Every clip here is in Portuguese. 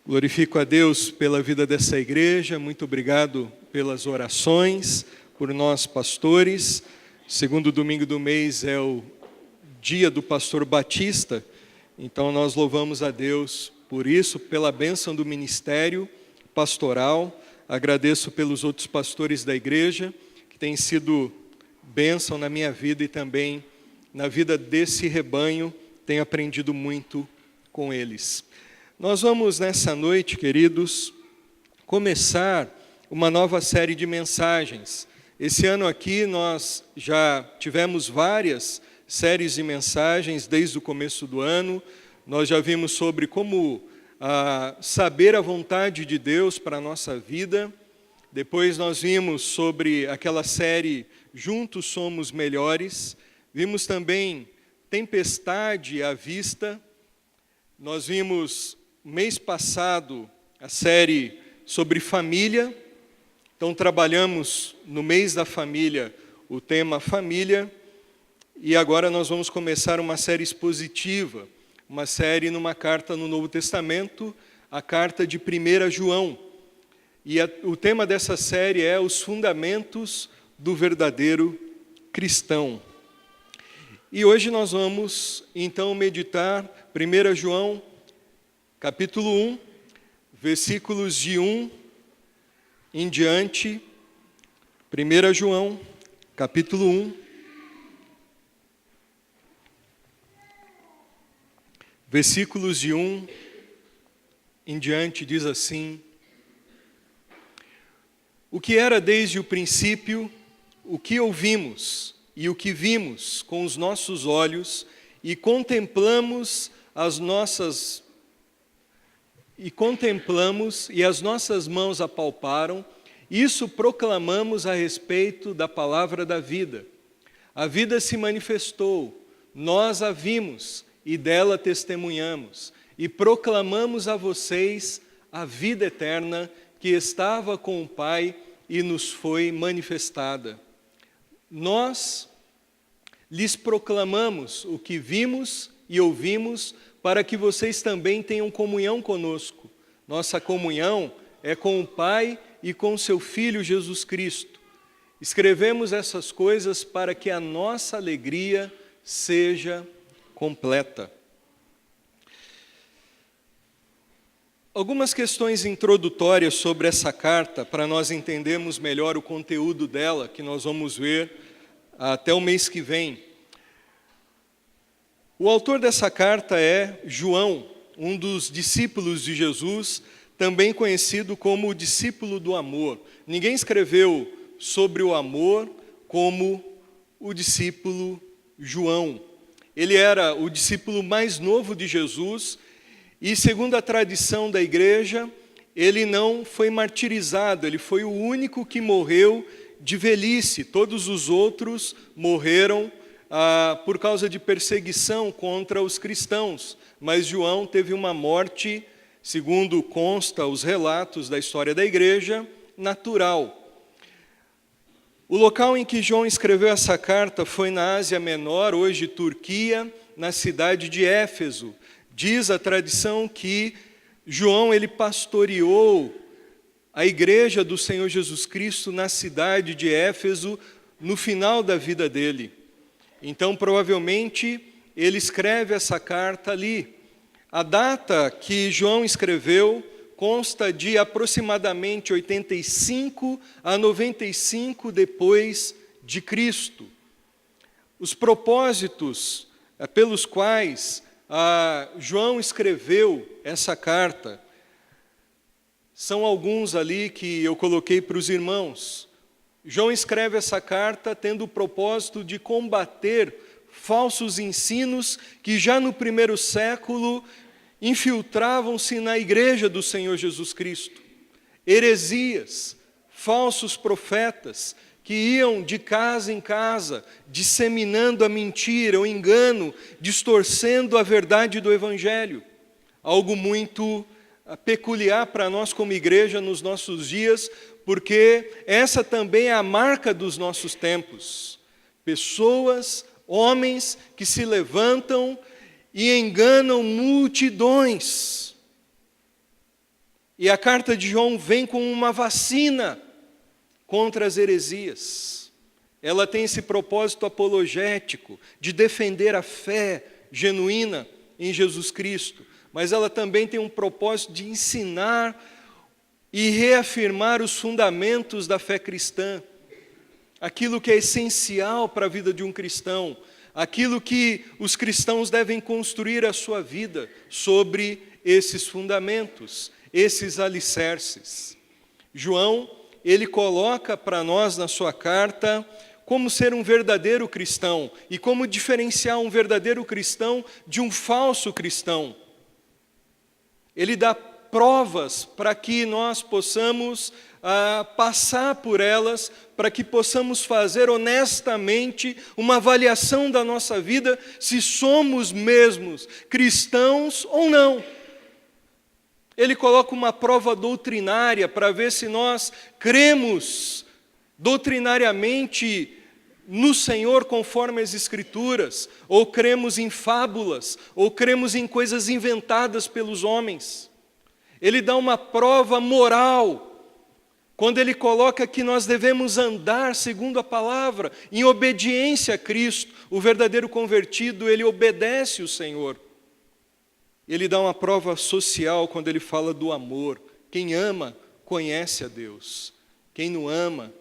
Glorifico a Deus pela vida dessa igreja, muito obrigado pelas orações, por nós pastores. Segundo domingo do mês é o dia do pastor Batista, então nós louvamos a Deus por isso, pela bênção do ministério pastoral. Agradeço pelos outros pastores da igreja, que têm sido bênção na minha vida e também na vida desse rebanho, tenho aprendido muito com eles. Nós vamos nessa noite, queridos, começar uma nova série de mensagens. Esse ano aqui nós já tivemos várias séries de mensagens desde o começo do ano. Nós já vimos sobre como saber a vontade de Deus para a nossa vida. Depois nós vimos sobre aquela série Juntos Somos Melhores. Vimos também Tempestade à Vista. Nós vimos mês passado a série sobre família. Então trabalhamos no mês da família o tema família. E agora nós vamos começar uma série expositiva, uma série numa carta no Novo Testamento, a carta de 1 João. E o tema dessa série é os fundamentos do verdadeiro cristão. E hoje nós vamos então meditar 1 João, capítulo 1, versículos de 1 em diante. 1 João, capítulo 1, versículos de 1 em diante, diz assim: O que era desde o princípio, o que ouvimos e o que vimos com os nossos olhos e contemplamos e as nossas mãos apalparam, isso proclamamos a respeito da palavra da vida. A vida se manifestou, nós a vimos e dela testemunhamos, e proclamamos a vocês a vida eterna que estava com o Pai e nos foi manifestada. Nós lhes proclamamos o que vimos e ouvimos, para que vocês também tenham comunhão conosco. Nossa comunhão é com o Pai e com seu Filho Jesus Cristo. Escrevemos essas coisas para que a nossa alegria seja completa. Algumas questões introdutórias sobre essa carta, para nós entendermos melhor o conteúdo dela, que nós vamos ver até o mês que vem. O autor dessa carta é João, um dos discípulos de Jesus, também conhecido como o discípulo do amor. Ninguém escreveu sobre o amor como o discípulo João. Ele era o discípulo mais novo de Jesus e, segundo a tradição da igreja, ele não foi martirizado, ele foi o único que morreu de velhice. Todos os outros morreram por causa de perseguição contra os cristãos, mas João teve uma morte, segundo consta os relatos da história da igreja, natural. O local em que João escreveu essa carta foi na Ásia Menor, hoje Turquia, na cidade de Éfeso. Diz a tradição que João ele pastoreou a igreja do Senhor Jesus Cristo na cidade de Éfeso no final da vida dele. Então, provavelmente, ele escreve essa carta ali. A data que João escreveu consta de aproximadamente 85 a 95 depois de Cristo. Os propósitos pelos quais João escreveu essa carta são alguns ali que eu coloquei para os irmãos. João escreve essa carta tendo o propósito de combater falsos ensinos que já no primeiro século infiltravam-se na igreja do Senhor Jesus Cristo. Heresias, falsos profetas que iam de casa em casa, disseminando a mentira, o engano, distorcendo a verdade do Evangelho. Algo muito peculiar para nós como igreja nos nossos dias, porque essa também é a marca dos nossos tempos. Pessoas, homens que se levantam e enganam multidões. E a carta de João vem com uma vacina contra as heresias. Ela tem esse propósito apologético de defender a fé genuína em Jesus Cristo, mas ela também tem um propósito de ensinar e reafirmar os fundamentos da fé cristã, aquilo que é essencial para a vida de um cristão, aquilo que os cristãos devem construir a sua vida sobre esses fundamentos, esses alicerces. João, ele coloca para nós na sua carta como ser um verdadeiro cristão e como diferenciar um verdadeiro cristão de um falso cristão. Ele dá provas para que nós possamos passar por elas, para que possamos fazer honestamente uma avaliação da nossa vida, se somos mesmos cristãos ou não. Ele coloca uma prova doutrinária para ver se nós cremos doutrinariamente no Senhor conforme as Escrituras, ou cremos em fábulas, ou cremos em coisas inventadas pelos homens. Ele dá uma prova moral, quando ele coloca que nós devemos andar segundo a palavra, em obediência a Cristo. O verdadeiro convertido, ele obedece o Senhor. Ele dá uma prova social quando ele fala do amor. Quem ama, conhece a Deus. Quem não ama,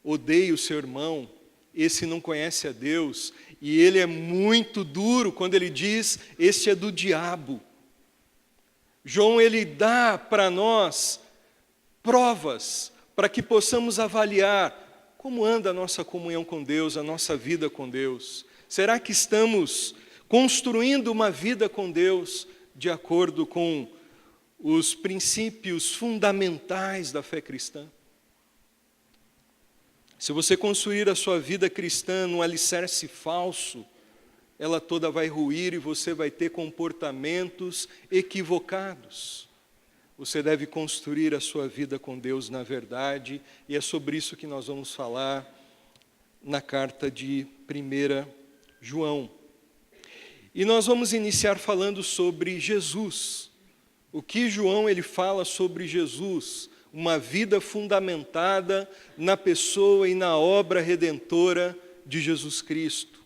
odeia o seu irmão. Esse não conhece a Deus. E ele é muito duro quando ele diz, este é do diabo. João, ele dá para nós provas para que possamos avaliar como anda a nossa comunhão com Deus, a nossa vida com Deus. Será que estamos construindo uma vida com Deus de acordo com os princípios fundamentais da fé cristã? Se você construir a sua vida cristã num alicerce falso, ela toda vai ruir e você vai ter comportamentos equivocados. Você deve construir a sua vida com Deus na verdade, e é sobre isso que nós vamos falar na carta de 1 João. E nós vamos iniciar falando sobre Jesus. O que João ele fala sobre Jesus? Uma vida fundamentada na pessoa e na obra redentora de Jesus Cristo.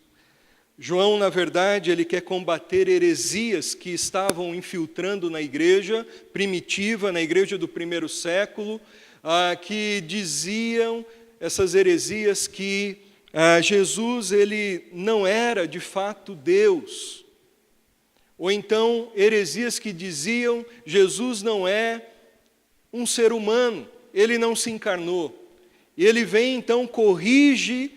João, na verdade, ele quer combater heresias que estavam infiltrando na igreja primitiva, na igreja do primeiro século, que diziam, essas heresias, que Jesus ele não era de fato Deus. Ou então, heresias que diziam, Jesus não é um ser humano, ele não se encarnou. E ele vem, então, corrige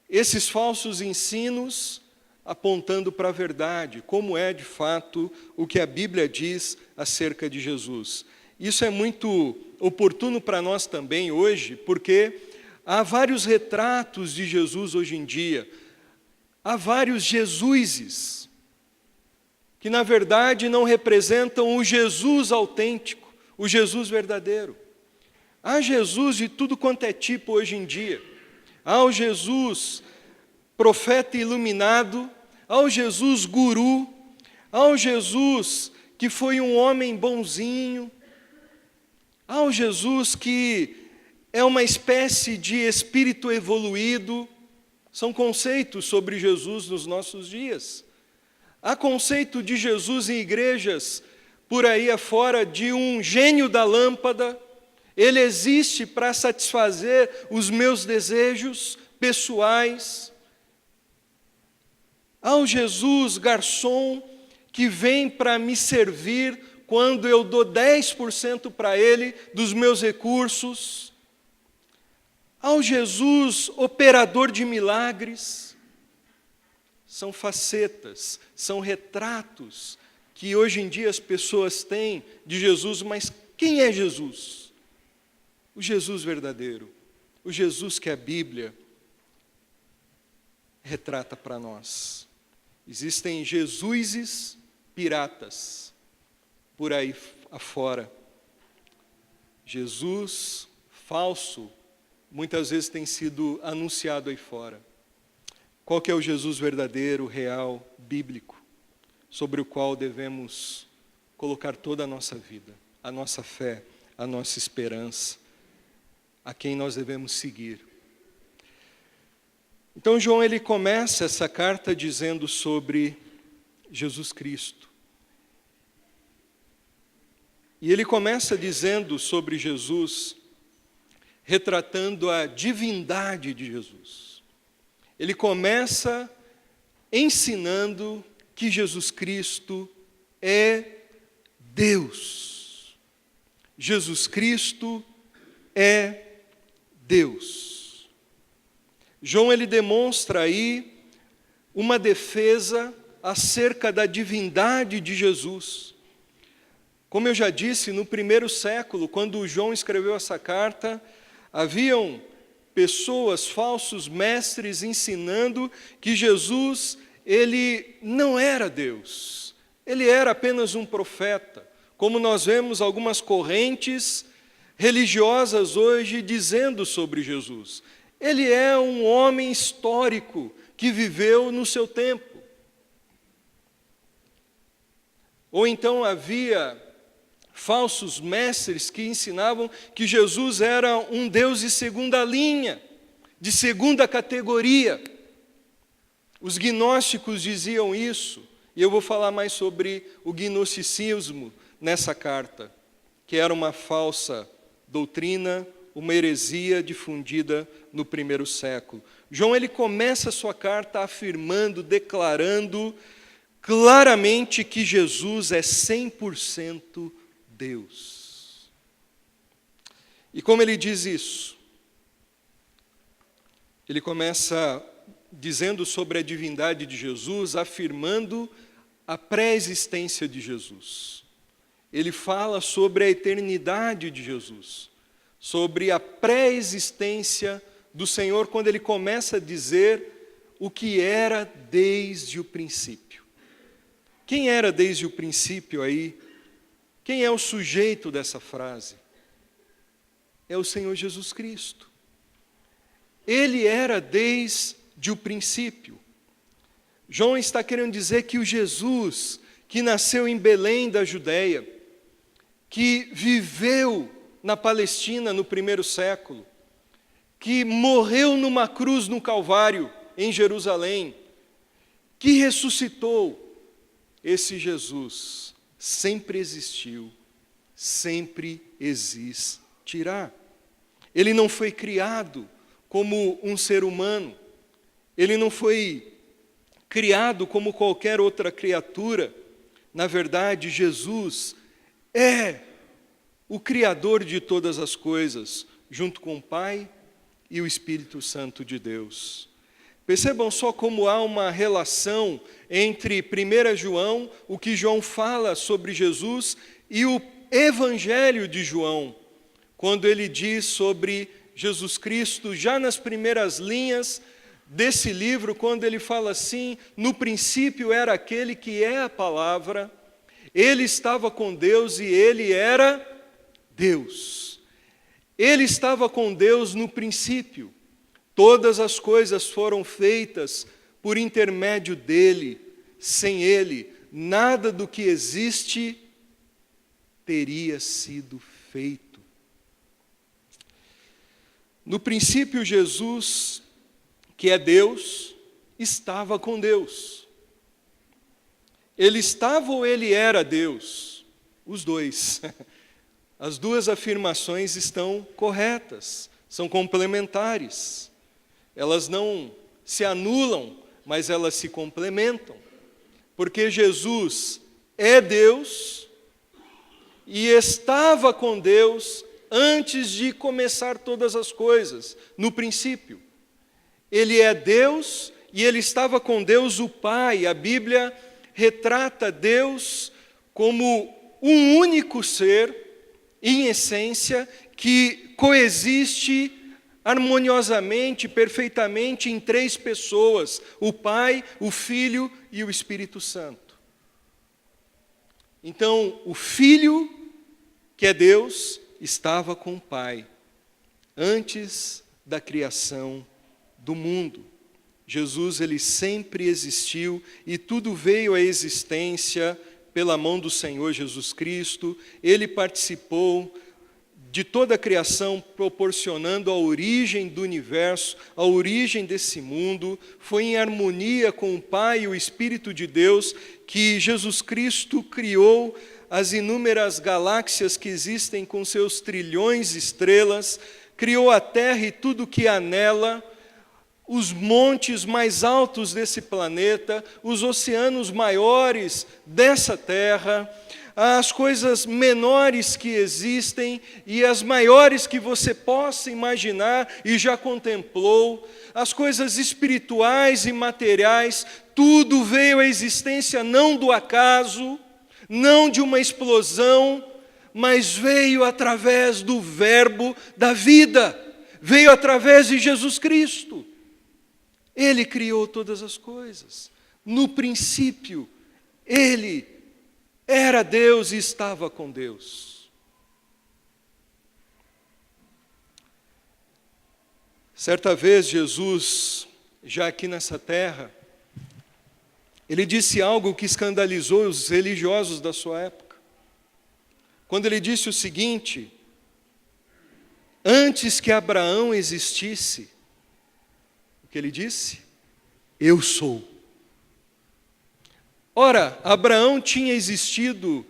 esses falsos ensinos, apontando para a verdade, como é de fato o que a Bíblia diz acerca de Jesus. Isso é muito oportuno para nós também hoje, porque há vários retratos de Jesus hoje em dia, há vários Jesuses, que na verdade não representam o Jesus autêntico, o Jesus verdadeiro. Há Jesus de tudo quanto é tipo hoje em dia. Há o Jesus profeta iluminado, há o Jesus guru, há o Jesus que foi um homem bonzinho, há o Jesus que é uma espécie de espírito evoluído. São conceitos sobre Jesus nos nossos dias. Há conceito de Jesus em igrejas por aí afora de um gênio da lâmpada. Ele existe para satisfazer os meus desejos pessoais. Há o Jesus garçom que vem para me servir quando eu dou 10% para ele dos meus recursos. Há o Jesus operador de milagres. São facetas, são retratos que hoje em dia as pessoas têm de Jesus, mas quem é Jesus? O Jesus verdadeiro, o Jesus que a Bíblia retrata para nós. Existem Jesuses piratas por aí afora. Jesus falso muitas vezes tem sido anunciado aí fora. Qual que é o Jesus verdadeiro, real, bíblico, sobre o qual devemos colocar toda a nossa vida? a nossa fé, a nossa esperança, a quem nós devemos seguir. Então João ele começa essa carta dizendo sobre Jesus Cristo. E ele começa dizendo sobre Jesus, retratando a divindade de Jesus. Ele começa ensinando que Jesus Cristo é Deus. Jesus Cristo é Deus. João ele demonstra aí uma defesa acerca da divindade de Jesus. Como eu já disse, no primeiro século, quando João escreveu essa carta, haviam pessoas, falsos mestres, ensinando que Jesus, ele não era Deus. Ele era apenas um profeta. Como nós vemos algumas correntes religiosas hoje dizendo sobre Jesus. Ele é um homem histórico que viveu no seu tempo. Ou então havia falsos mestres que ensinavam que Jesus era um Deus de segunda linha, de segunda categoria. Os gnósticos diziam isso, e eu vou falar mais sobre o gnosticismo nessa carta, que era uma falsa doutrina, uma heresia difundida no primeiro século. João ele começa a sua carta afirmando, declarando claramente que Jesus é 100% Deus. E como ele diz isso? Ele começa dizendo sobre a divindade de Jesus, afirmando a pré-existência de Jesus. Ele fala sobre a eternidade de Jesus, sobre a pré-existência do Senhor, quando ele começa a dizer o que era desde o princípio. Quem era desde o princípio aí? Quem é o sujeito dessa frase? É o Senhor Jesus Cristo. Ele era desde o princípio. João está querendo dizer que o Jesus que nasceu em Belém da Judéia, que viveu na Palestina no primeiro século, que morreu numa cruz no Calvário, em Jerusalém, que ressuscitou, esse Jesus sempre existiu, sempre existirá. Ele não foi criado como um ser humano, ele não foi criado como qualquer outra criatura. Na verdade, Jesus é o Criador de todas as coisas, junto com o Pai e o Espírito Santo de Deus. Percebam só como há uma relação entre 1 João, o que João fala sobre Jesus, e o Evangelho de João, quando ele diz sobre Jesus Cristo, já nas primeiras linhas desse livro, quando ele fala assim: no princípio era aquele que é a palavra, ele estava com Deus e ele era Deus. Ele estava com Deus no princípio. Todas as coisas foram feitas por intermédio dele. Sem ele, nada do que existe teria sido feito. No princípio, Jesus, que é Deus, estava com Deus. Ele estava ou ele era Deus? Os dois. As duas afirmações estão corretas, são complementares. Elas não se anulam, mas elas se complementam. Porque Jesus é Deus e estava com Deus antes de começar todas as coisas, no princípio. Ele é Deus e ele estava com Deus o Pai. A Bíblia retrata Deus como um único ser, em essência, que coexiste harmoniosamente, perfeitamente em três pessoas: o Pai, o Filho e o Espírito Santo. Então, o Filho, que é Deus, estava com o Pai antes da criação do mundo. Jesus, ele sempre existiu e tudo veio à existência pela mão do Senhor Jesus Cristo, ele participou de toda a criação, proporcionando a origem do universo, a origem desse mundo. Foi em harmonia com o Pai e o Espírito de Deus que Jesus Cristo criou as inúmeras galáxias que existem com seus trilhões de estrelas, criou a Terra e tudo que há nela, os montes mais altos desse planeta, os oceanos maiores dessa terra, as coisas menores que existem e as maiores que você possa imaginar e já contemplou, as coisas espirituais e materiais, tudo veio à existência não do acaso, não de uma explosão, mas veio através do Verbo da vida, veio através de Jesus Cristo. Ele criou todas as coisas. No princípio, Ele era Deus e estava com Deus. Certa vez, Jesus, já aqui nessa terra, ele disse algo que escandalizou os religiosos da sua época. Quando ele disse o seguinte: antes que Abraão existisse, o que ele disse? Eu sou. Ora, Abraão tinha existido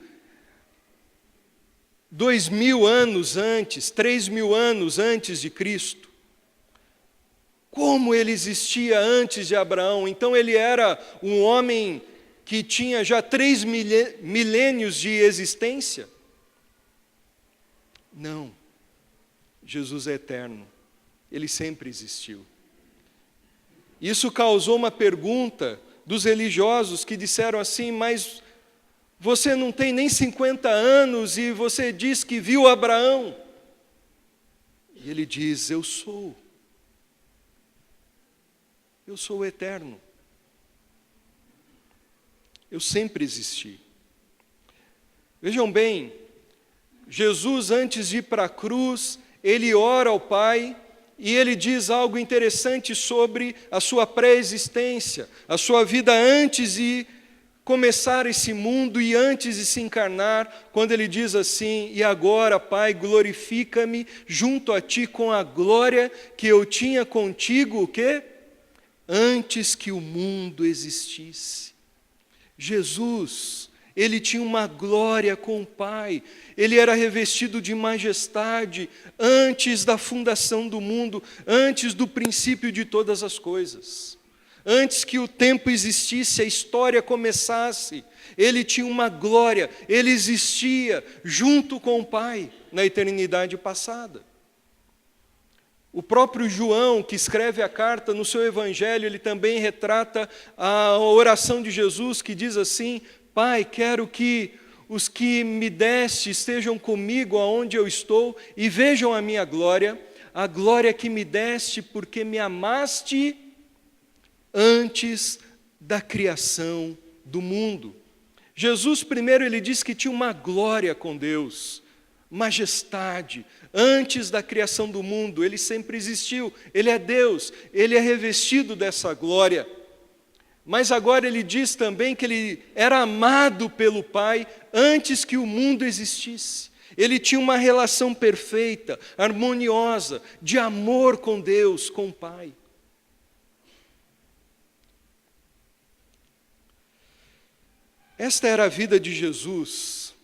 2000 anos antes, 3000 anos antes de Cristo. Como ele existia antes de Abraão? Então ele era um homem que tinha já 3 milênios de existência? Não. Jesus é eterno. Ele sempre existiu. Isso causou uma pergunta dos religiosos que disseram assim: mas você não tem nem 50 anos e você diz que viu Abraão? E ele diz: eu sou. Eu sou o eterno. Eu sempre existi. Vejam bem, Jesus, antes de ir para a cruz, ele ora ao Pai e ele diz algo interessante sobre a sua pré-existência, a sua vida antes de começar esse mundo e antes de se encarnar, quando ele diz assim: e agora, Pai, glorifica-me junto a ti com a glória que eu tinha contigo, o quê? Antes que o mundo existisse. Jesus, ele tinha uma glória com o Pai, ele era revestido de majestade antes da fundação do mundo, antes do princípio de todas as coisas. Antes que o tempo existisse, a história começasse, ele tinha uma glória, ele existia junto com o Pai na eternidade passada. O próprio João, que escreve a carta no seu evangelho, ele também retrata a oração de Jesus, que diz assim: Pai, quero que os que me deste estejam comigo aonde eu estou e vejam a minha glória, a glória que me deste porque me amaste antes da criação do mundo. Jesus, primeiro, ele diz que tinha uma glória com Deus, majestade. Antes da criação do mundo, ele sempre existiu, ele é Deus, ele é revestido dessa glória. Mas agora ele diz também que ele era amado pelo Pai antes que o mundo existisse. Ele tinha uma relação perfeita, harmoniosa, de amor com Deus, com o Pai. Esta era a vida de Jesus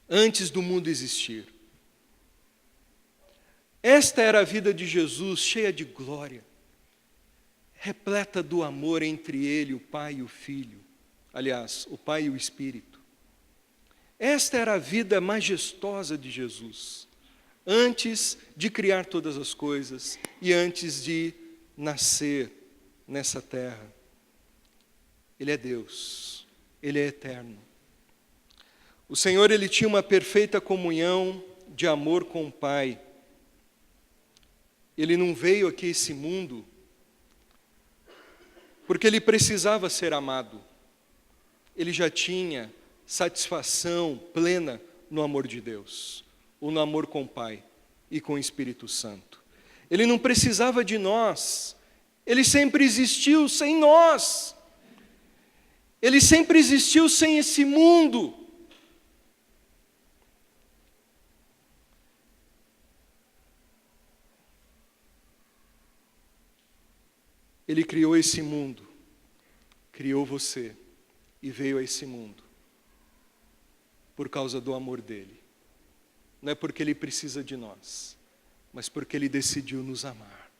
antes do mundo existir. Esta era a vida de Jesus, cheia de glória, repleta do amor entre ele, o Pai e o Filho. Aliás, o Pai e o Espírito. Esta era a vida majestosa de Jesus, antes de criar todas as coisas e antes de nascer nessa terra. Ele é Deus, ele é eterno. O Senhor, ele tinha uma perfeita comunhão de amor com o Pai. Ele não veio aqui a esse mundo porque ele precisava ser amado. Ele já tinha satisfação plena no amor de Deus, ou no amor com o Pai e com o Espírito Santo. Ele não precisava de nós, ele sempre existiu sem nós. Ele sempre existiu sem esse mundo. Ele criou esse mundo, criou você e veio a esse mundo por causa do amor dele. Não é porque ele precisa de nós, mas porque ele decidiu nos amar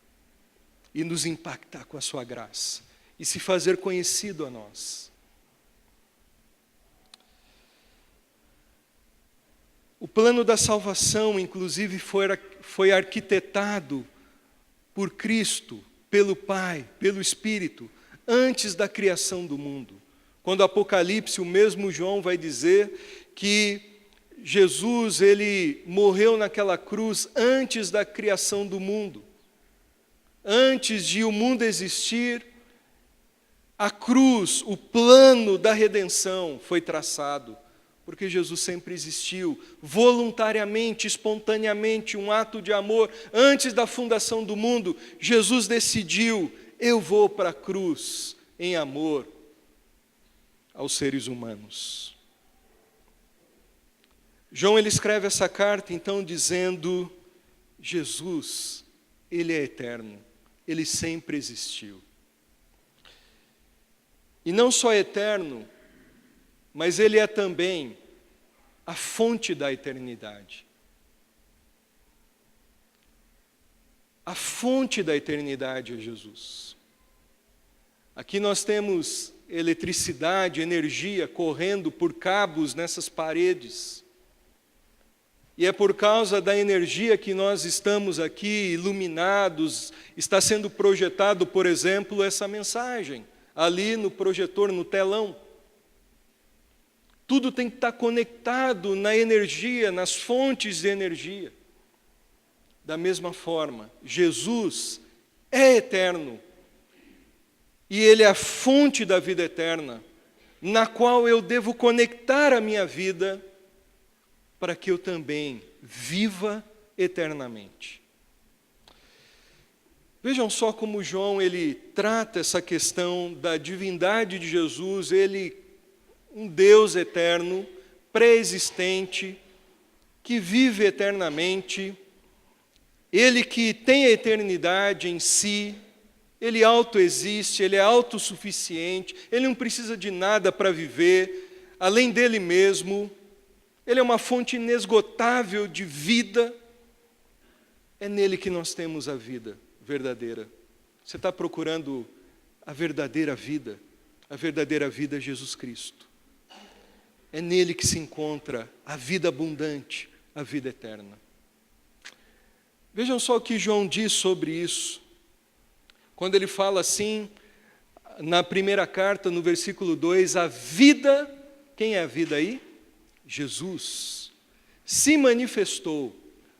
e nos impactar com a sua graça e se fazer conhecido a nós. O plano da salvação, inclusive, foi arquitetado por Cristo, pelo Pai, pelo Espírito, antes da criação do mundo. Quando o Apocalipse, o mesmo João vai dizer que Jesus, ele morreu naquela cruz antes da criação do mundo. Antes de o mundo existir, a cruz, o plano da redenção foi traçado. Porque Jesus sempre existiu, voluntariamente, espontaneamente, um ato de amor. Antes da fundação do mundo, Jesus decidiu, eu vou para a cruz em amor aos seres humanos. João, ele escreve essa carta, então, dizendo, Jesus, ele é eterno, ele sempre existiu. E não só eterno, mas ele é também a fonte da eternidade. A fonte da eternidade é Jesus. Aqui nós temos eletricidade, energia correndo por cabos nessas paredes. E é por causa da energia que nós estamos aqui iluminados, está sendo projetado, por exemplo, essa mensagem, ali no projetor, no telão. Tudo tem que estar conectado na energia, nas fontes de energia. Da mesma forma, Jesus é eterno. E Ele é a fonte da vida eterna, na qual eu devo conectar a minha vida, para que eu também viva eternamente. Vejam só como João, ele trata essa questão da divindade de Jesus, ele um Deus eterno, pré-existente, que vive eternamente, ele que tem a eternidade em si, ele autoexiste, ele é autossuficiente, ele não precisa de nada para viver, além dele mesmo, ele é uma fonte inesgotável de vida, é nele que nós temos a vida verdadeira. Você está procurando a verdadeira vida é Jesus Cristo. É nele que se encontra a vida abundante, a vida eterna. Vejam só o que João diz sobre isso. Quando ele fala assim, na primeira carta, no versículo 2, a vida, quem é a vida aí? Jesus. Se manifestou,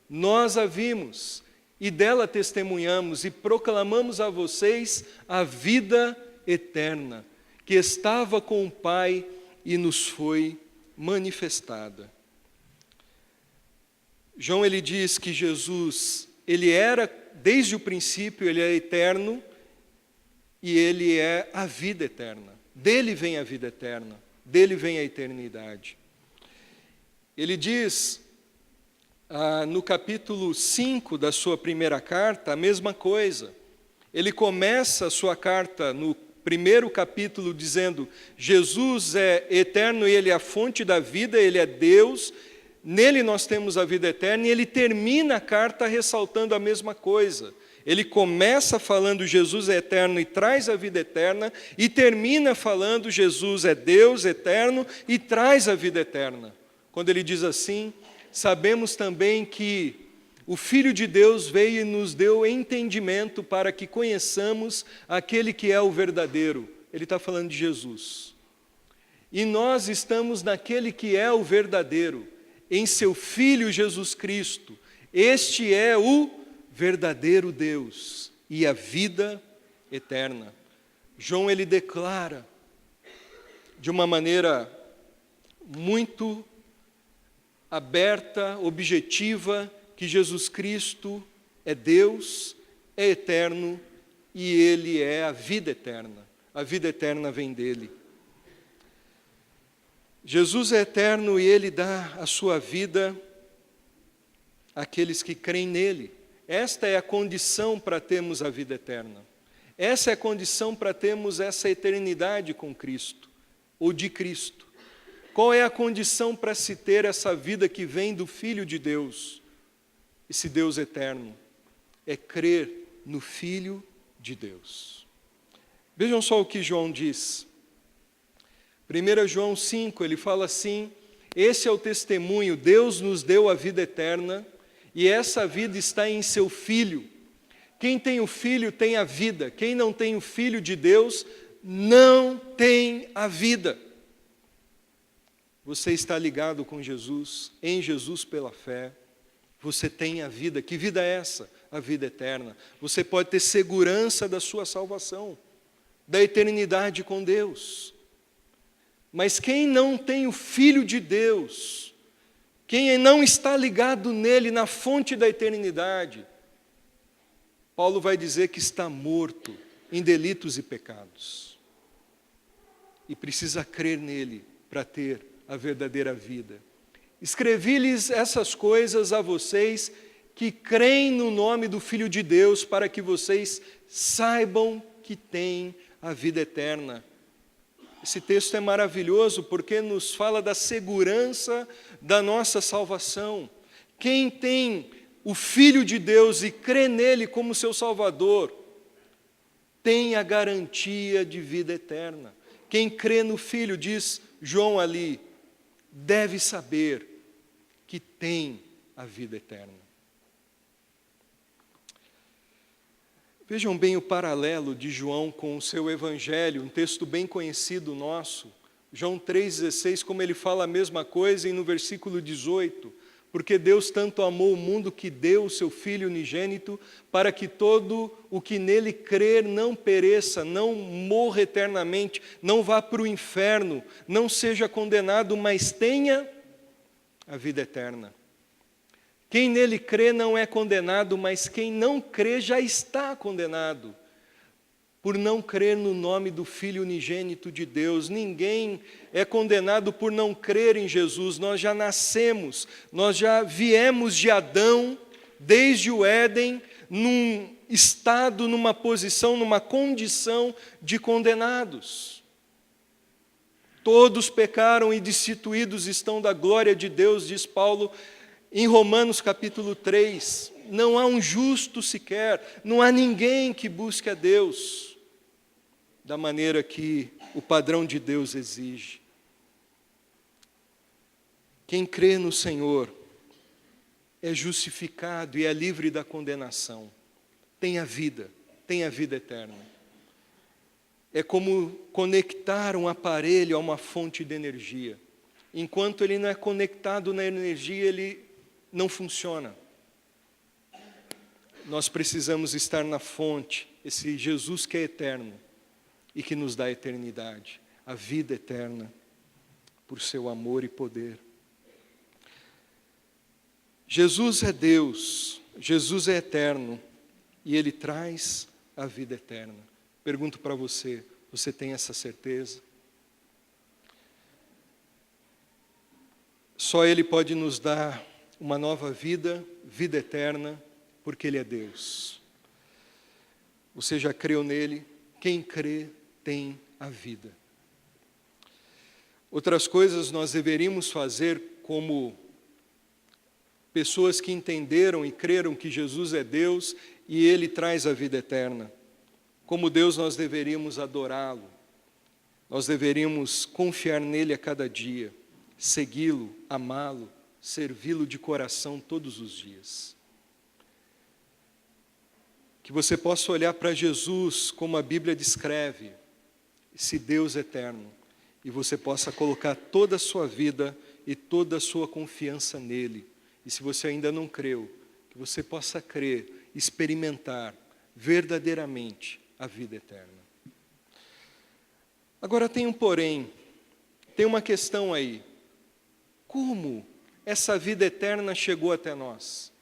nós a vimos, e dela testemunhamos e proclamamos a vocês a vida eterna, que estava com o Pai e nos foi manifestada. João, ele diz que Jesus, ele era, desde o princípio, ele é eterno, e ele é a vida eterna. Dele vem a vida eterna, dele vem a eternidade. Ele diz, no capítulo 5 da sua primeira carta, a mesma coisa. Ele começa a sua carta no primeiro capítulo dizendo, Jesus é eterno e ele é a fonte da vida, ele é Deus, nele nós temos a vida eterna, e ele termina a carta ressaltando a mesma coisa. Ele começa falando Jesus é eterno e traz a vida eterna, e termina falando Jesus é Deus eterno e traz a vida eterna. Quando ele diz assim, sabemos também que o Filho de Deus veio e nos deu entendimento para que conheçamos aquele que é o verdadeiro. Ele está falando de Jesus. E nós estamos naquele que é o verdadeiro, em seu Filho Jesus Cristo. Este é o verdadeiro Deus e a vida eterna. João, ele declara de uma maneira muito aberta, objetiva, que Jesus Cristo é Deus, é eterno e Ele é a vida eterna. A vida eterna vem dEle. Jesus é eterno e Ele dá a sua vida àqueles que creem nele. Esta é a condição para termos a vida eterna. Essa é a condição para termos essa eternidade com Cristo, ou de Cristo. Qual é a condição para se ter essa vida que vem do Filho de Deus, esse Deus eterno? É crer no Filho de Deus. Vejam só o que João diz. 1 João 5, ele fala assim: esse é o testemunho, Deus nos deu a vida eterna, e essa vida está em seu Filho. Quem tem o Filho tem a vida, quem não tem o Filho de Deus não tem a vida. Você está ligado com Jesus, em Jesus pela fé, você tem a vida. Que vida é essa? A vida eterna. Você pode ter segurança da sua salvação, da eternidade com Deus. Mas quem não tem o Filho de Deus, quem não está ligado nele, na fonte da eternidade, Paulo vai dizer que está morto em delitos e pecados. E precisa crer nele para ter a verdadeira vida. Escrevi-lhes essas coisas a vocês que creem no nome do Filho de Deus, para que vocês saibam que têm a vida eterna. Esse texto é maravilhoso porque nos fala da segurança da nossa salvação. Quem tem o Filho de Deus e crê nele como seu Salvador, tem a garantia de vida eterna. Quem crê no Filho, diz João ali, deve saber que tem a vida eterna. Vejam bem o paralelo de João com o seu Evangelho, um texto bem conhecido nosso. João 3,16, como ele fala a mesma coisa, e no versículo 18, porque Deus tanto amou o mundo que deu o seu Filho unigênito, para que todo o que nele crer não pereça, não morra eternamente, não vá para o inferno, não seja condenado, mas tenha a vida eterna. Quem nele crê não é condenado, mas quem não crê já está condenado, por não crer no nome do Filho unigênito de Deus. Ninguém é condenado por não crer em Jesus. Nós já nascemos, nós já viemos de Adão, desde o Éden, num estado, numa posição, numa condição de condenados. Todos pecaram e destituídos estão da glória de Deus, diz Paulo em Romanos capítulo 3. Não há um justo sequer, não há ninguém que busque a Deus da maneira que o padrão de Deus exige. Quem crê no Senhor é justificado e é livre da condenação. Tem a vida eterna. É como conectar um aparelho a uma fonte de energia. Enquanto ele não é conectado na energia, ele não funciona. Nós precisamos estar na fonte, esse Jesus que é eterno e que nos dá a eternidade, a vida eterna, por seu amor e poder. Jesus é Deus, Jesus é eterno e Ele traz a vida eterna. Pergunto para você, você tem essa certeza? Só Ele pode nos dar uma nova vida, vida eterna, porque Ele é Deus. Você já creu nele? Quem crê tem a vida. Outras coisas nós deveríamos fazer como pessoas que entenderam e creram que Jesus é Deus e Ele traz a vida eterna. Como Deus, nós deveríamos adorá-lo. Nós deveríamos confiar nele a cada dia, segui-lo, amá-lo, servi-lo de coração todos os dias. Que você possa olhar para Jesus como a Bíblia descreve, esse Deus eterno, e você possa colocar toda a sua vida e toda a sua confiança nele. E se você ainda não creu, que você possa crer, experimentar verdadeiramente a vida eterna. Agora tem um porém, tem uma questão aí. Como essa vida eterna chegou até nós?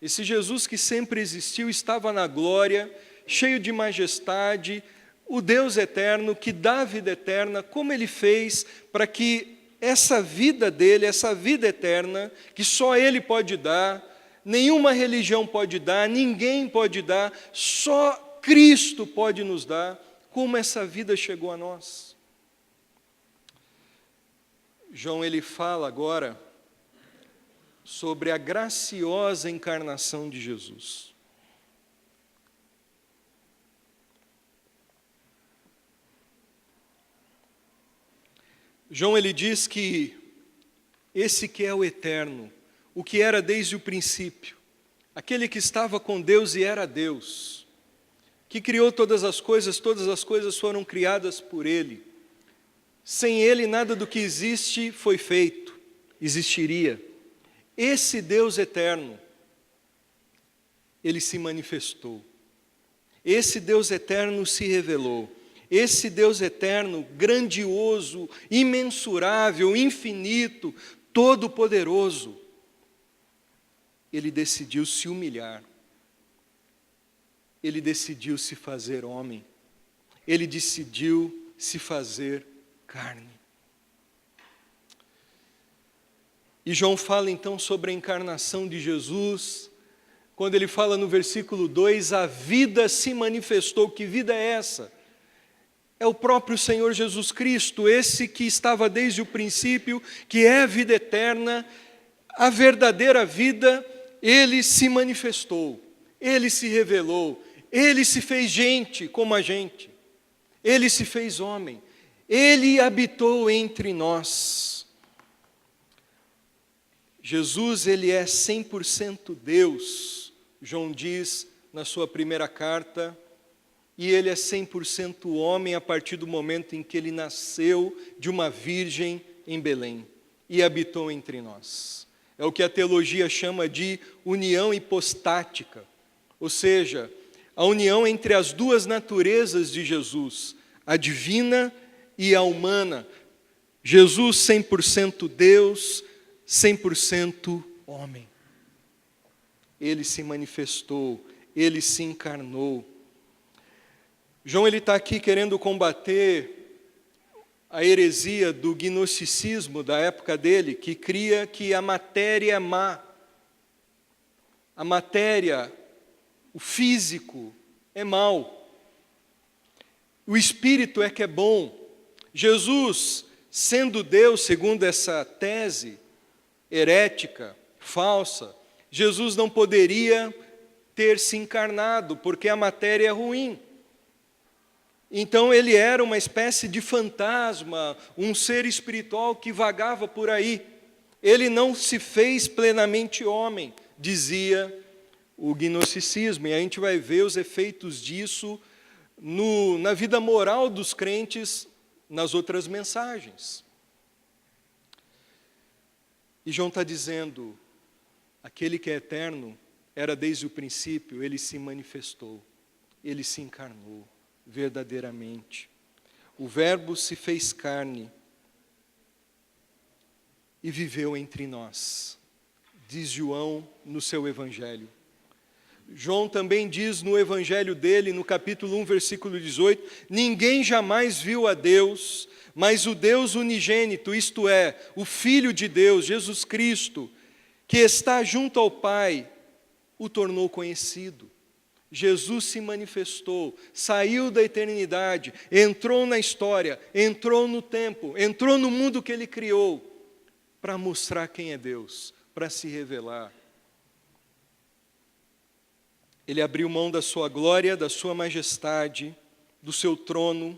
Esse Jesus que sempre existiu, estava na glória, cheio de majestade, o Deus eterno que dá a vida eterna, como Ele fez para que essa vida dele, essa vida eterna, que só ele pode dar, nenhuma religião pode dar, ninguém pode dar, só Cristo pode nos dar, como essa vida chegou a nós. João, ele fala agora sobre a graciosa encarnação de Jesus. João, ele diz que esse que é o eterno, o que era desde o princípio, aquele que estava com Deus e era Deus, que criou todas as coisas foram criadas por Ele. Sem Ele, nada do que existe foi feito, existiria. Esse Deus eterno, Ele se manifestou. Esse Deus eterno se revelou. Esse Deus eterno, grandioso, imensurável, infinito, todo-poderoso, Ele decidiu se humilhar. Ele decidiu se fazer homem. Ele decidiu se fazer carne. E João fala então sobre a encarnação de Jesus, quando ele fala no versículo 2, a vida se manifestou. Que vida é essa? É o próprio Senhor Jesus Cristo, esse que estava desde o princípio, que é a vida eterna, a verdadeira vida. Ele se manifestou, Ele se revelou, Ele se fez gente como a gente, Ele se fez homem, Ele habitou entre nós. Jesus, Ele é 100% Deus, João diz na sua primeira carta, e Ele é 100% homem a partir do momento em que Ele nasceu de uma virgem em Belém e habitou entre nós. É o que a teologia chama de união hipostática, ou seja, a união entre as duas naturezas de Jesus, a divina e a humana. Jesus 100% Deus, 100% homem. Ele se manifestou, Ele se encarnou. João, ele está aqui querendo combater a heresia do gnosticismo da época dele, que cria que a matéria é má. A matéria, o físico, é mau. O espírito é que é bom. Jesus, sendo Deus, segundo essa tese herética, falsa, Jesus não poderia ter se encarnado, porque a matéria é ruim. Então ele era uma espécie de fantasma, um ser espiritual que vagava por aí. Ele não se fez plenamente homem, dizia o gnosticismo. E a gente vai ver os efeitos disso na vida moral dos crentes nas outras mensagens. E João está dizendo, aquele que é eterno, era desde o princípio, ele se manifestou, ele se encarnou verdadeiramente. O Verbo se fez carne e viveu entre nós, diz João no seu Evangelho. João também diz no Evangelho dele, no capítulo 1, versículo 18, ninguém jamais viu a Deus, mas o Deus unigênito, isto é, o Filho de Deus, Jesus Cristo, que está junto ao Pai, o tornou conhecido. Jesus se manifestou, saiu da eternidade, entrou na história, entrou no tempo, entrou no mundo que Ele criou, para mostrar quem é Deus, para se revelar. Ele abriu mão da sua glória, da sua majestade, do seu trono.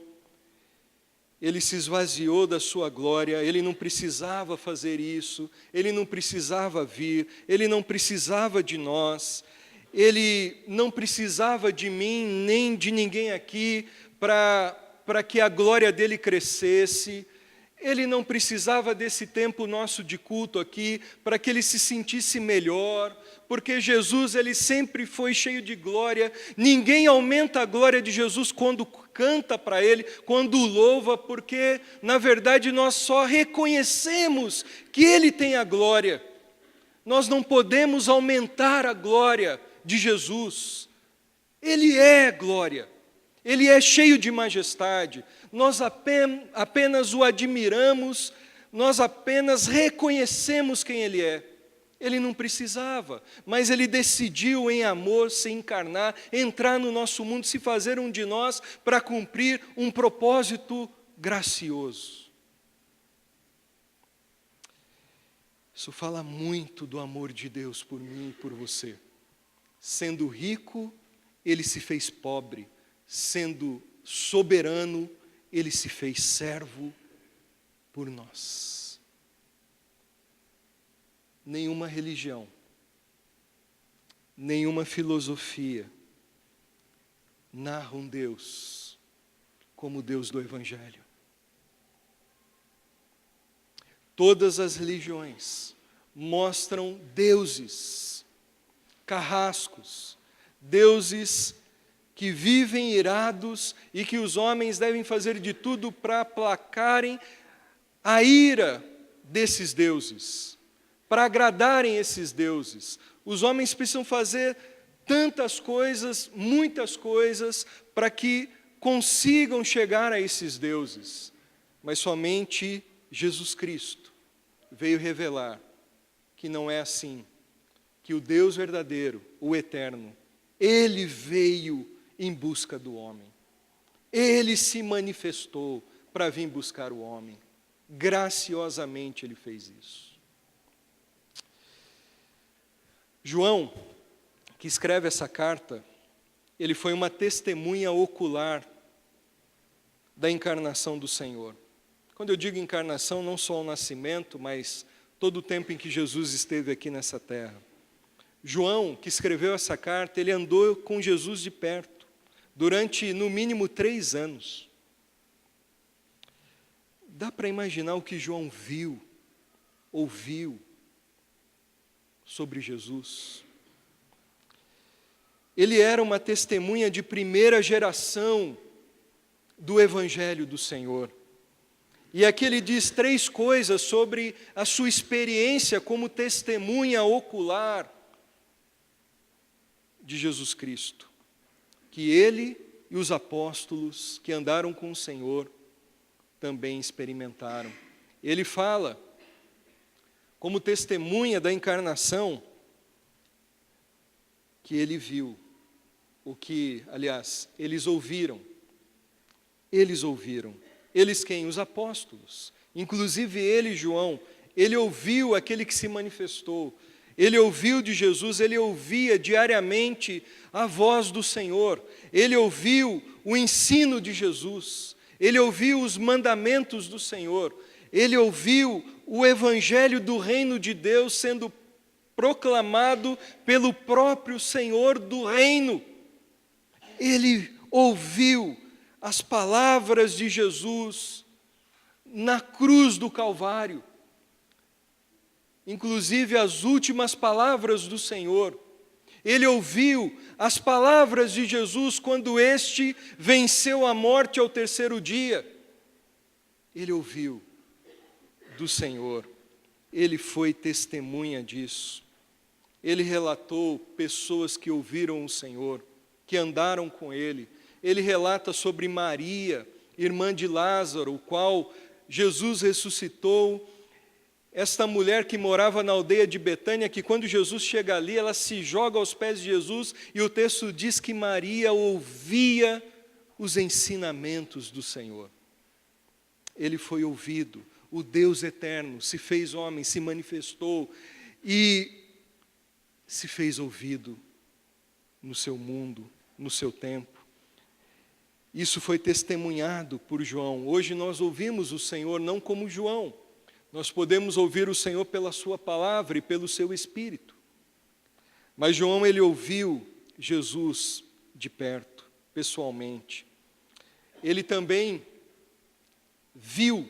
Ele se esvaziou da sua glória, Ele não precisava fazer isso, Ele não precisava vir, Ele não precisava de nós, Ele não precisava de mim, nem de ninguém aqui, para que a glória dEle crescesse. Ele não precisava desse tempo nosso de culto aqui, para que Ele se sentisse melhor, porque Jesus, Ele sempre foi cheio de glória. Ninguém aumenta a glória de Jesus quando canta para Ele, quando o louva, porque, na verdade, nós só reconhecemos que Ele tem a glória. Nós não podemos aumentar a glória de Jesus. Ele é glória. Ele é cheio de majestade. Nós apenas o admiramos nós apenas reconhecemos quem Ele é. Ele não precisava, mas Ele decidiu em amor se encarnar, entrar no nosso mundo, se fazer um de nós para cumprir um propósito gracioso. Isso fala muito do amor de Deus por mim e por você. Sendo rico, Ele se fez pobre. Sendo soberano, Ele se fez servo por nós. Nenhuma religião, nenhuma filosofia narra um Deus como o Deus do Evangelho. Todas as religiões mostram deuses carrascos, deuses que vivem irados e que os homens devem fazer de tudo para aplacarem a ira desses deuses, para agradarem esses deuses. Os homens precisam fazer tantas coisas, muitas coisas, para que consigam chegar a esses deuses, mas somente Jesus Cristo veio revelar que não é assim, que o Deus verdadeiro, o eterno, Ele veio em busca do homem. Ele se manifestou para vir buscar o homem. Graciosamente Ele fez isso. João, que escreve essa carta, ele foi uma testemunha ocular da encarnação do Senhor. Quando eu digo encarnação, não só o nascimento, mas todo o tempo em que Jesus esteve aqui nessa terra. João, que escreveu essa carta, ele andou com Jesus de perto, durante no mínimo 3 anos. Dá para imaginar o que João viu, ouviu sobre Jesus? Ele era uma testemunha de primeira geração do Evangelho do Senhor. E aqui ele diz 3 coisas sobre a sua experiência como testemunha ocular de Jesus Cristo, que ele e os apóstolos que andaram com o Senhor também experimentaram. Ele fala, como testemunha da encarnação, que ele viu, o que, aliás, eles ouviram. Eles ouviram. Eles quem? Os apóstolos. Inclusive ele, João, ele ouviu aquele que se manifestou. Ele ouviu de Jesus, ele ouvia diariamente a voz do Senhor. Ele ouviu o ensino de Jesus. Ele ouviu os mandamentos do Senhor. Ele ouviu o evangelho do reino de Deus sendo proclamado pelo próprio Senhor do reino. Ele ouviu as palavras de Jesus na cruz do Calvário. Inclusive as últimas palavras do Senhor. Ele ouviu as palavras de Jesus quando este venceu a morte ao 3º dia. Ele ouviu do Senhor. Ele foi testemunha disso. Ele relatou pessoas que ouviram o Senhor, que andaram com Ele. Ele relata sobre Maria, irmã de Lázaro, o qual Jesus ressuscitou. Esta mulher que morava na aldeia de Betânia, que quando Jesus chega ali, ela se joga aos pés de Jesus, e o texto diz que Maria ouvia os ensinamentos do Senhor. Ele foi ouvido, o Deus eterno se fez homem, se manifestou e se fez ouvido no seu mundo, no seu tempo. Isso foi testemunhado por João. Hoje nós ouvimos o Senhor não como João. Nós podemos ouvir o Senhor pela sua palavra e pelo seu Espírito. Mas João, ele ouviu Jesus de perto, pessoalmente. Ele também viu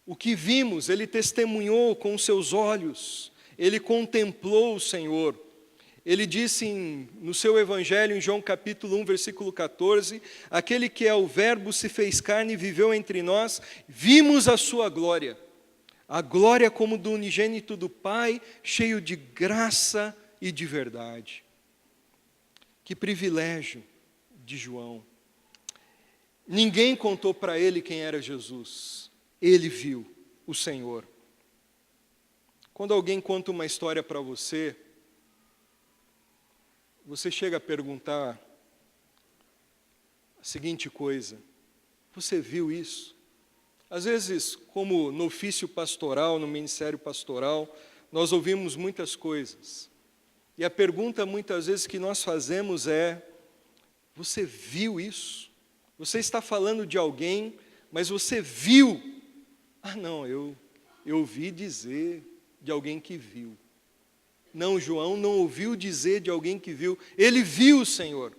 o que vimos, ele testemunhou com os seus olhos, ele contemplou o Senhor. Ele disse no seu evangelho, em João capítulo 1, versículo 14, aquele que é o verbo se fez carne e viveu entre nós, vimos a sua glória. A glória como do unigênito do Pai, cheio de graça e de verdade. Que privilégio de João. Ninguém contou para ele quem era Jesus. Ele viu, o Senhor. Quando alguém conta uma história para você, você chega a perguntar a seguinte coisa: você viu isso? Às vezes, como no ofício pastoral, no ministério pastoral, nós ouvimos muitas coisas. E a pergunta muitas vezes que nós fazemos é: você viu isso? Você está falando de alguém, mas você viu? Ah, não, eu ouvi dizer de alguém que viu. Não, João não ouviu dizer de alguém que viu. Ele viu o Senhor.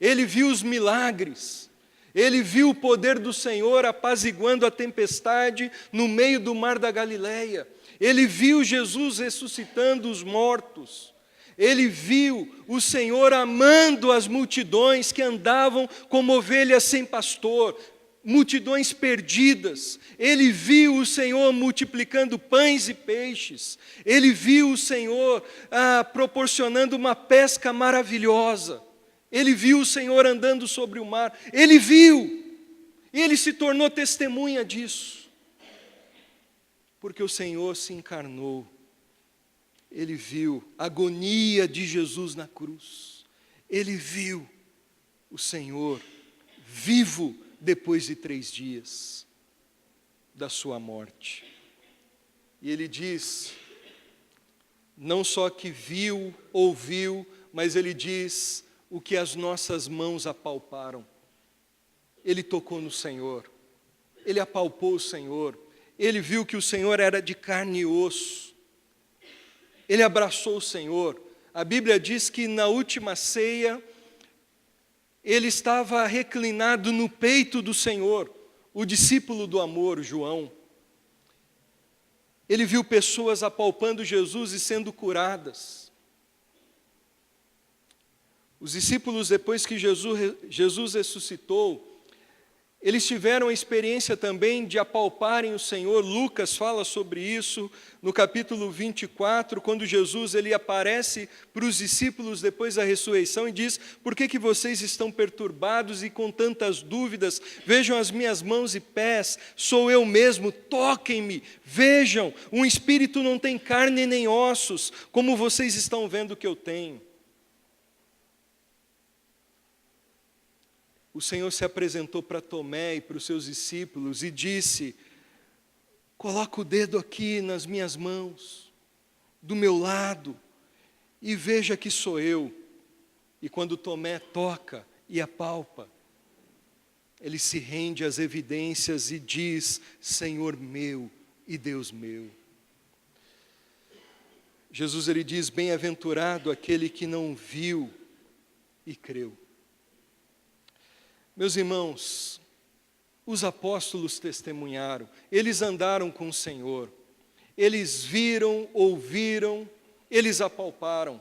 Ele viu os milagres. Ele viu o poder do Senhor apaziguando a tempestade no meio do mar da Galileia. Ele viu Jesus ressuscitando os mortos. Ele viu o Senhor amando as multidões que andavam como ovelhas sem pastor, multidões perdidas. Ele viu o Senhor multiplicando pães e peixes. Ele viu o Senhor proporcionando uma pesca maravilhosa. Ele viu o Senhor andando sobre o mar. Ele viu. E ele se tornou testemunha disso. Porque o Senhor se encarnou. Ele viu a agonia de Jesus na cruz. Ele viu o Senhor vivo depois de 3 dias da sua morte. E ele diz, não só que viu, ouviu, mas ele diz o que as nossas mãos apalparam. Ele tocou no Senhor, ele apalpou o Senhor, ele viu que o Senhor era de carne e osso. Ele abraçou o Senhor. A Bíblia diz que na última ceia, ele estava reclinado no peito do Senhor, o discípulo do amor, João. Ele viu pessoas apalpando Jesus e sendo curadas. Os discípulos, depois que Jesus ressuscitou, eles tiveram a experiência também de apalparem o Senhor. Lucas fala sobre isso no capítulo 24, quando Jesus ele aparece para os discípulos depois da ressurreição e diz: por que vocês estão perturbados e com tantas dúvidas? Vejam as minhas mãos e pés, sou eu mesmo, toquem-me, vejam, um espírito não tem carne nem ossos, como vocês estão vendo que eu tenho. O Senhor se apresentou para Tomé e para os seus discípulos e disse: coloca o dedo aqui nas minhas mãos, do meu lado, e veja que sou eu. E quando Tomé toca e apalpa, ele se rende às evidências e diz: Senhor meu e Deus meu. Jesus ele diz: bem-aventurado aquele que não viu e creu. Meus irmãos, os apóstolos testemunharam, eles andaram com o Senhor, eles viram, ouviram, eles apalparam.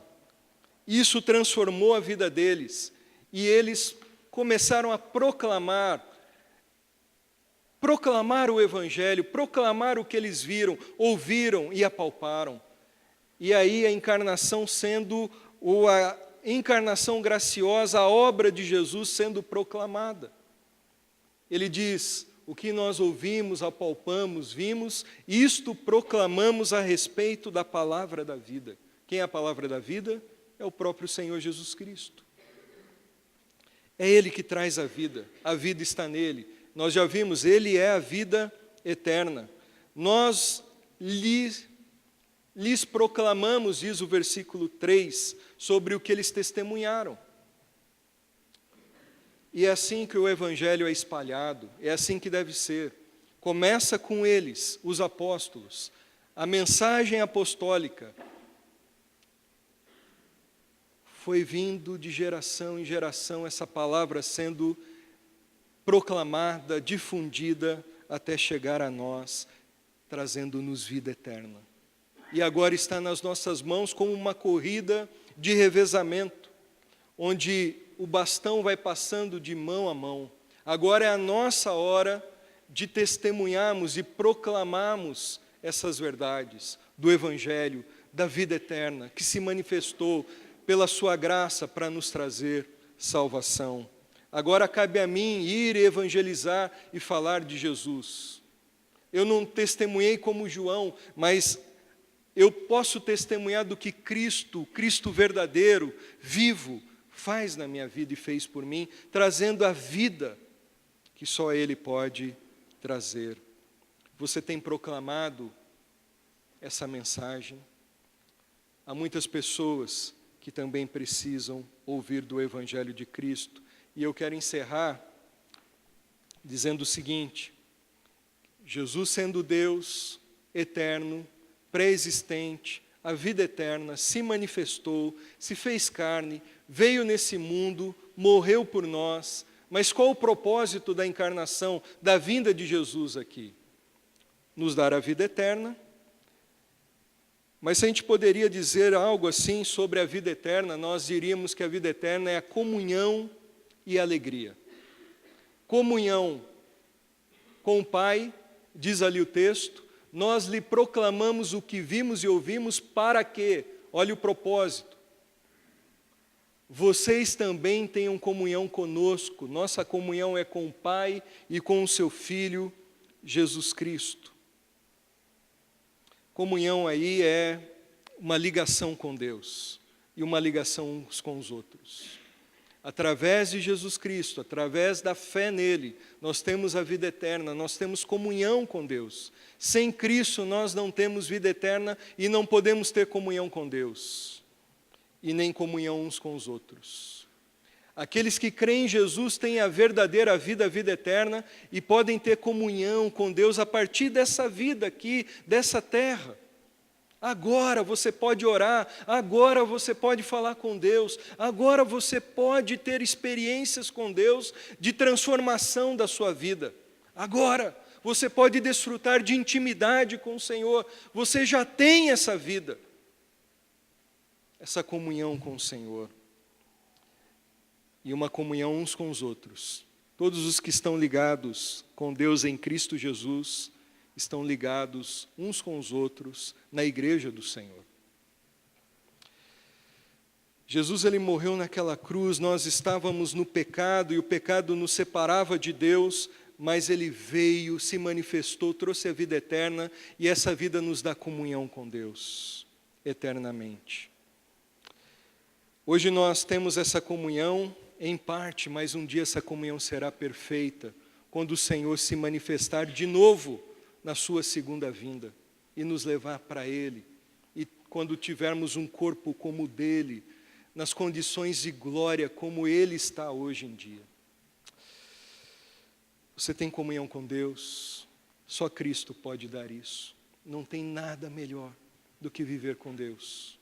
Isso transformou a vida deles e eles começaram a proclamar o Evangelho, proclamar o que eles viram, ouviram e apalparam. E aí a encarnação sendo a encarnação graciosa, a obra de Jesus sendo proclamada. Ele diz: o que nós ouvimos, apalpamos, vimos, isto proclamamos a respeito da palavra da vida. Quem é a palavra da vida? É o próprio Senhor Jesus Cristo. É Ele que traz a vida está nele. Nós já vimos, Ele é a vida eterna. Nós lhes proclamamos, diz o versículo 3, sobre o que eles testemunharam. E é assim que o Evangelho é espalhado, é assim que deve ser. Começa com eles, os apóstolos, a mensagem apostólica foi vindo de geração em geração, essa palavra sendo proclamada, difundida, até chegar a nós, trazendo-nos vida eterna. E agora está nas nossas mãos como uma corrida de revezamento, onde o bastão vai passando de mão a mão. Agora é a nossa hora de testemunharmos e proclamarmos essas verdades do Evangelho, da vida eterna, que se manifestou pela sua graça para nos trazer salvação. Agora cabe a mim ir e evangelizar e falar de Jesus. eu não testemunhei como João, mas eu posso testemunhar do que Cristo verdadeiro, vivo, faz na minha vida e fez por mim, trazendo a vida que só Ele pode trazer. Você tem proclamado essa mensagem? Há muitas pessoas que também precisam ouvir do Evangelho de Cristo. E eu quero encerrar dizendo o seguinte: Jesus, sendo Deus eterno, pré-existente, a vida eterna, se manifestou, se fez carne, veio nesse mundo, morreu por nós. Mas qual o propósito da encarnação, da vinda de Jesus aqui? Nos dar a vida eterna. Mas se a gente poderia dizer algo assim sobre a vida eterna, nós diríamos que a vida eterna é a comunhão e a alegria. Comunhão com o Pai, diz ali o texto, nós lhe proclamamos o que vimos e ouvimos para que, olha o propósito, vocês também tenham comunhão conosco. Nossa comunhão é com o Pai e com o seu Filho, Jesus Cristo. Comunhão aí é uma ligação com Deus e uma ligação uns com os outros. Através de Jesus Cristo, através da fé nele, nós temos a vida eterna, nós temos comunhão com Deus. Sem Cristo nós não temos vida eterna e não podemos ter comunhão com Deus, e nem comunhão uns com os outros. Aqueles que creem em Jesus têm a verdadeira vida, a vida eterna, e podem ter comunhão com Deus a partir dessa vida aqui, dessa terra. Agora você pode orar, agora você pode falar com Deus, agora você pode ter experiências com Deus de transformação da sua vida. Agora você pode desfrutar de intimidade com o Senhor, você já tem essa vida, essa comunhão com o Senhor. E uma comunhão uns com os outros. Todos os que estão ligados com Deus em Cristo Jesus estão ligados uns com os outros na igreja do Senhor. Jesus, ele morreu naquela cruz, nós estávamos no pecado e o pecado nos separava de Deus, mas ele veio, se manifestou, trouxe a vida eterna e essa vida nos dá comunhão com Deus eternamente. Hoje nós temos essa comunhão em parte, mas um dia essa comunhão será perfeita, quando o Senhor se manifestar de novo na sua segunda vinda e nos levar para Ele. E quando tivermos um corpo como o dele, nas condições de glória como Ele está hoje em dia. Você tem comunhão com Deus? Só Cristo pode dar isso. Não tem nada melhor do que viver com Deus.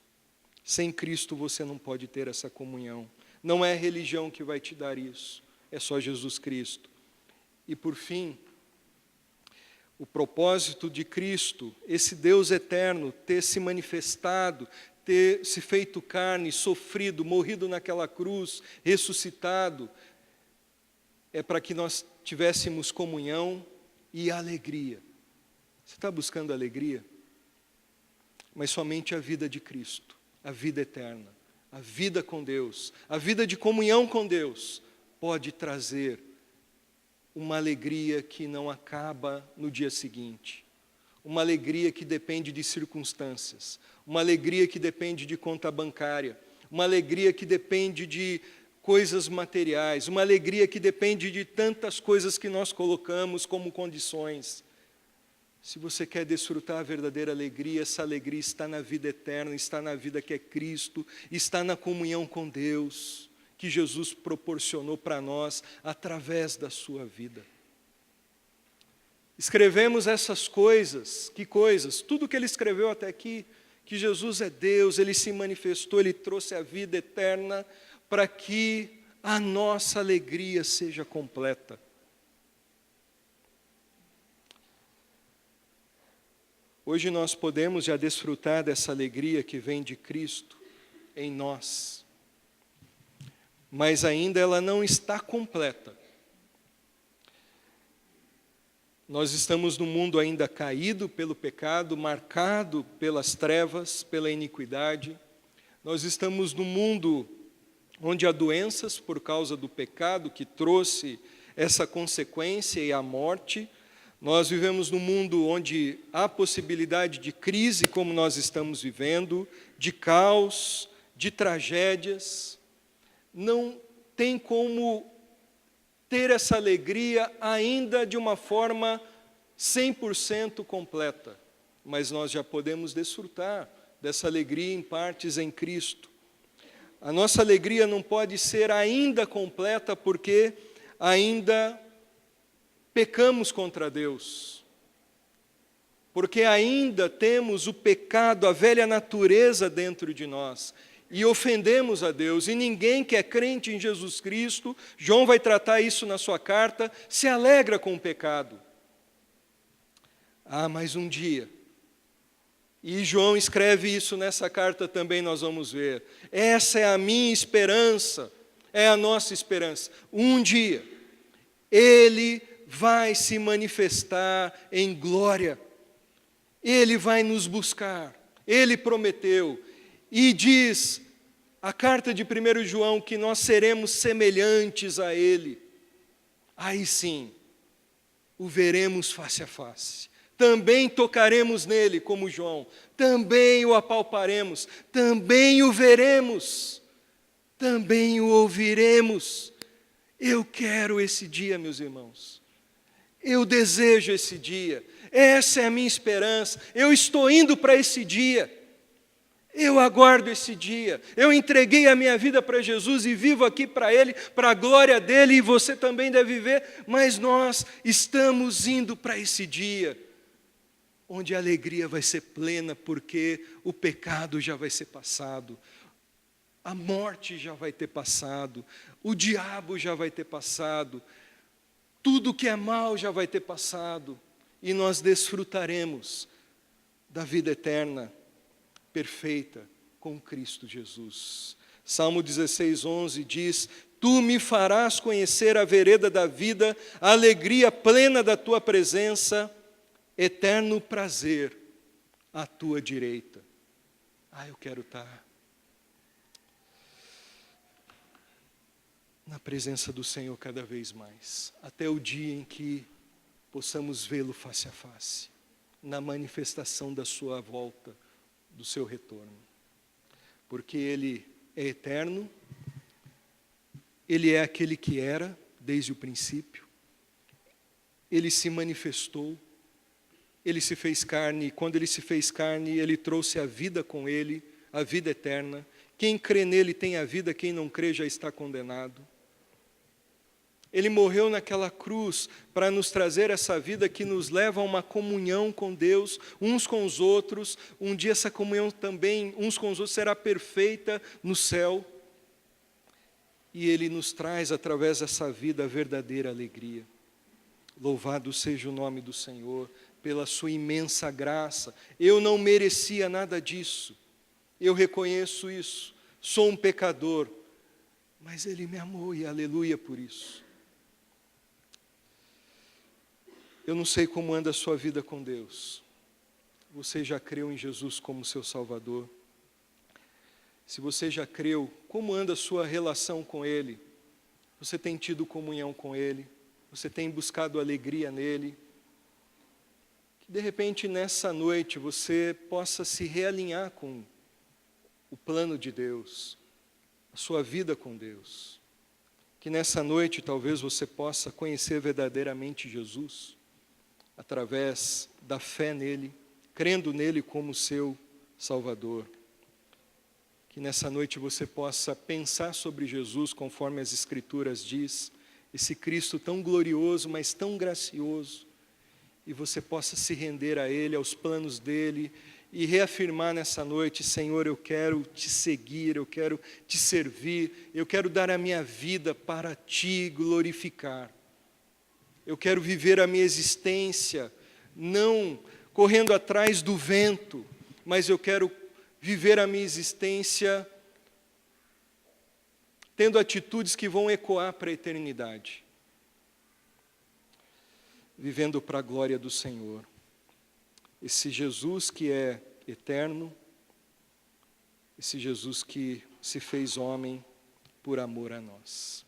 Sem Cristo você não pode ter essa comunhão. Não é a religião que vai te dar isso, é só Jesus Cristo. E por fim, o propósito de Cristo, esse Deus eterno, ter se manifestado, ter se feito carne, sofrido, morrido naquela cruz, ressuscitado, é para que nós tivéssemos comunhão e alegria. Você está buscando alegria? Mas somente a vida de Cristo, a vida eterna, a vida com Deus, a vida de comunhão com Deus, pode trazer uma alegria que não acaba no dia seguinte, uma alegria que depende de circunstâncias, uma alegria que depende de conta bancária, uma alegria que depende de coisas materiais, uma alegria que depende de tantas coisas que nós colocamos como condições. Se você quer desfrutar a verdadeira alegria, essa alegria está na vida eterna, está na vida que é Cristo, está na comunhão com Deus, que Jesus proporcionou para nós através da sua vida. Escrevemos essas coisas, que coisas? Tudo que ele escreveu até aqui, que Jesus é Deus, ele se manifestou, ele trouxe a vida eterna para que a nossa alegria seja completa. Hoje nós podemos já desfrutar dessa alegria que vem de Cristo em nós, mas ainda ela não está completa. Nós estamos num mundo ainda caído pelo pecado, marcado pelas trevas, pela iniquidade. Nós estamos num mundo onde há doenças por causa do pecado que trouxe essa consequência e a morte. Nós vivemos num mundo onde há possibilidade de crise, como nós estamos vivendo, de caos, de tragédias. Não tem como ter essa alegria ainda de uma forma 100% completa, mas nós já podemos desfrutar dessa alegria em partes em Cristo. A nossa alegria não pode ser ainda completa porque ainda pecamos contra Deus, porque ainda temos o pecado, a velha natureza dentro de nós, e ofendemos a Deus, e ninguém que é crente em Jesus Cristo, João vai tratar isso na sua carta, se alegra com o pecado. Mas um dia, e João escreve isso nessa carta também, nós vamos ver, essa é a minha esperança, é a nossa esperança, um dia, Ele vai se manifestar em glória, Ele vai nos buscar, Ele prometeu, e diz a carta de 1 João que nós seremos semelhantes a Ele. Aí sim, o veremos face a face. Também tocaremos nele, como João. Também o apalparemos. Também o veremos. Também o ouviremos. Eu quero esse dia, meus irmãos. Eu desejo esse dia. Essa é a minha esperança. Eu estou indo para esse dia. Eu aguardo esse dia. Eu entreguei a minha vida para Jesus e vivo aqui para Ele, para a glória dEle, e você também deve viver, mas nós estamos indo para esse dia, onde a alegria vai ser plena, porque o pecado já vai ser passado, a morte já vai ter passado, o diabo já vai ter passado, tudo que é mal já vai ter passado, e nós desfrutaremos da vida eterna, perfeita, com Cristo Jesus. Salmo 16:11 diz: Tu me farás conhecer a vereda da vida, a alegria plena da Tua presença, eterno prazer à Tua direita. Eu quero estar na presença do Senhor cada vez mais, até o dia em que possamos vê-lo face a face, na manifestação da sua volta, do seu retorno, porque Ele é eterno, Ele é aquele que era desde o princípio, Ele se manifestou, Ele se fez carne, e quando Ele se fez carne, Ele trouxe a vida com Ele, a vida eterna. Quem crê nele tem a vida, quem não crê já está condenado. Ele morreu naquela cruz para nos trazer essa vida que nos leva a uma comunhão com Deus, uns com os outros. Um dia essa comunhão também, uns com os outros, será perfeita no céu. E Ele nos traz, através dessa vida, a verdadeira alegria. Louvado seja o nome do Senhor, pela sua imensa graça. Eu não merecia nada disso, eu reconheço isso, sou um pecador, mas Ele me amou e aleluia por isso. Eu não sei como anda a sua vida com Deus. Você já creu em Jesus como seu Salvador? Se você já creu, como anda a sua relação com Ele? Você tem tido comunhão com Ele? Você tem buscado alegria nele? Que de repente nessa noite você possa se realinhar com o plano de Deus, a sua vida com Deus. Que nessa noite talvez você possa conhecer verdadeiramente Jesus, através da fé nele, crendo nele como seu Salvador. Que nessa noite você possa pensar sobre Jesus, conforme as Escrituras diz, esse Cristo tão glorioso, mas tão gracioso, e você possa se render a Ele, aos planos dEle, e reafirmar nessa noite: Senhor, eu quero te seguir, eu quero te servir, eu quero dar a minha vida para te glorificar. Eu quero viver a minha existência, não correndo atrás do vento, mas eu quero viver a minha existência tendo atitudes que vão ecoar para a eternidade, vivendo para a glória do Senhor. Esse Jesus que é eterno, esse Jesus que se fez homem por amor a nós.